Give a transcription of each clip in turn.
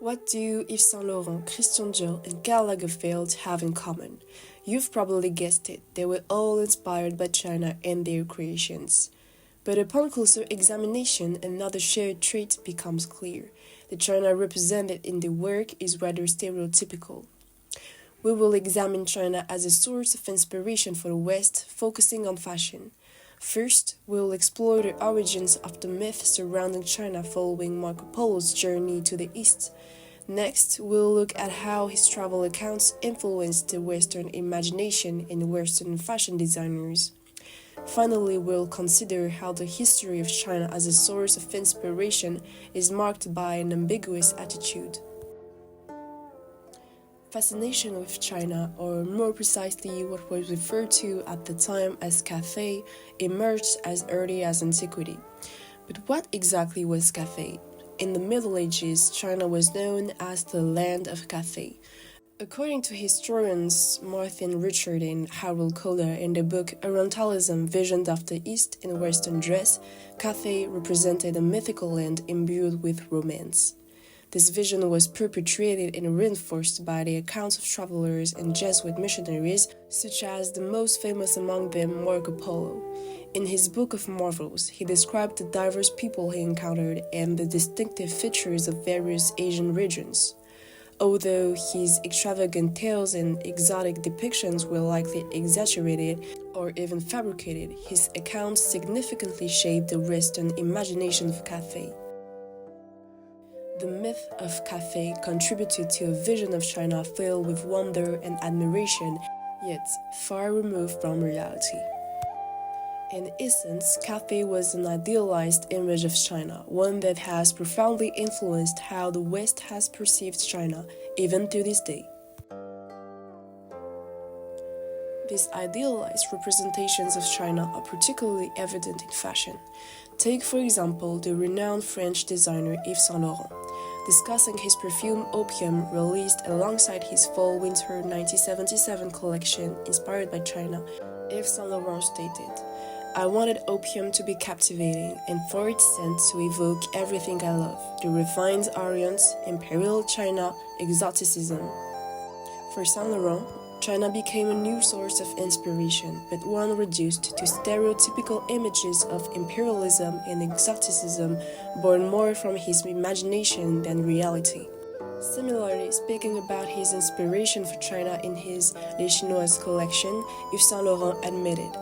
What do Yves Saint Laurent, Christian Dior, and Karl Lagerfeld have in common? You've probably guessed it, they were all inspired by China and their creations. But upon closer examination, another shared trait becomes clear. The China represented in the work is rather stereotypical. We will examine China as a source of inspiration for the West, focusing on fashion. First, we will explore the origins of the myth surrounding China following Marco Polo's journey to the East. Next, we'll look at how his travel accounts influenced the Western imagination and Western fashion designers. Finally, we'll consider how the history of China as a source of inspiration is marked by an ambiguous attitude. Fascination with China, or more precisely what was referred to at the time as Cathay, emerged as early as antiquity. But what exactly was Cathay? In the Middle Ages, China was known as the land of Cathay. According to historians Martin Richard and Harold Kohler in the book Orientalism, Visions of the East in Western Dress, Cathay represented a mythical land imbued with romance. This vision was perpetuated and reinforced by the accounts of travelers and Jesuit missionaries, such as the most famous among them, Marco Polo. In his Book of Marvels, he described the diverse people he encountered and the distinctive features of various Asian regions. Although his extravagant tales and exotic depictions were likely exaggerated or even fabricated, his accounts significantly shaped the Western imagination of Cathay. The myth of Cathay contributed to a vision of China filled with wonder and admiration, yet far removed from reality. In essence, Cathay was an idealized image of China, one that has profoundly influenced how the West has perceived China, even to this day. These idealized representations of China are particularly evident in fashion. Take, for example, the renowned French designer Yves Saint Laurent. Discussing his perfume Opium, released alongside his Fall-Winter 1977 collection inspired by China, Yves Saint Laurent stated, "I wanted opium to be captivating and for its scent to evoke everything I love, the refined Orient, imperial China, exoticism." For Saint Laurent, China became a new source of inspiration, but one reduced to stereotypical images of imperialism and exoticism born more from his imagination than reality. Similarly, speaking about his inspiration for China in his Les Chinoises collection, Yves Saint Laurent admitted,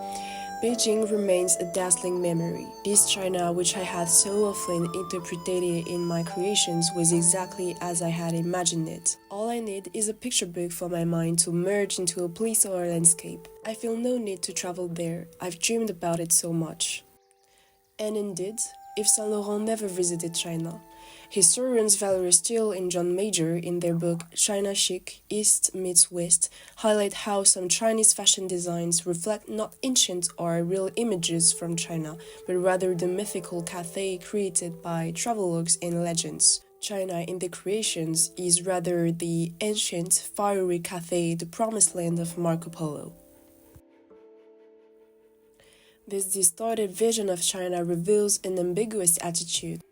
"Beijing remains a dazzling memory. This China, which I had so often interpreted in my creations, was exactly as I had imagined it. All I need is a picture book for my mind to merge into a place or a landscape. I feel no need to travel there. I've dreamed about it so much." And indeed, Yves Saint Laurent never visited China. Historians Valerie Steele and John Major, in their book China Chic, East Meets West, highlight how some Chinese fashion designs reflect not ancient or real images from China, but rather the mythical Cathay created by travelogues and legends. China in the creations is rather the ancient, fiery Cathay, the promised land of Marco Polo. This distorted vision of China reveals an ambiguous attitude.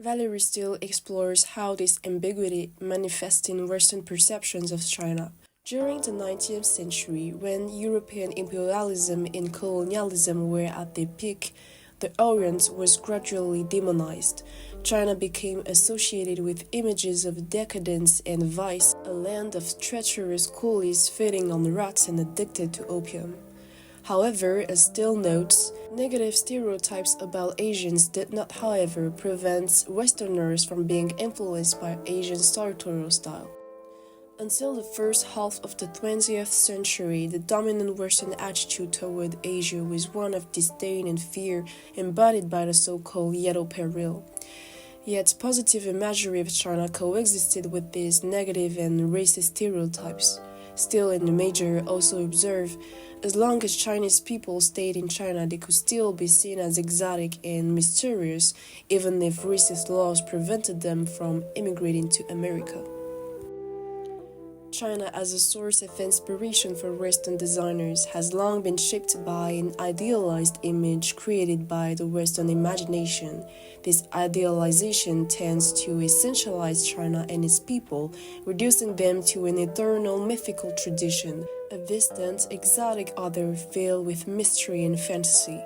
Valerie Steele explores how this ambiguity manifests in Western perceptions of China. During the 19th century, when European imperialism and colonialism were at their peak, the Orient was gradually demonized. China became associated with images of decadence and vice, a land of treacherous coolies feeding on rats and addicted to opium. However, as Steele notes, negative stereotypes about Asians did not, however, prevent Westerners from being influenced by Asian sartorial style. Until the first half of the 20th century, the dominant Western attitude toward Asia was one of disdain and fear embodied by the so-called Yellow Peril. Yet positive imagery of China coexisted with these negative and racist stereotypes. Steele and Major also observe, as long as Chinese people stayed in China, they could still be seen as exotic and mysterious, even if racist laws prevented them from immigrating to America. China as a source of inspiration for Western designers has long been shaped by an idealized image created by the Western imagination. This idealization tends to essentialize China and its people, reducing them to an eternal mythical tradition, a distant, exotic other filled with mystery and fantasy.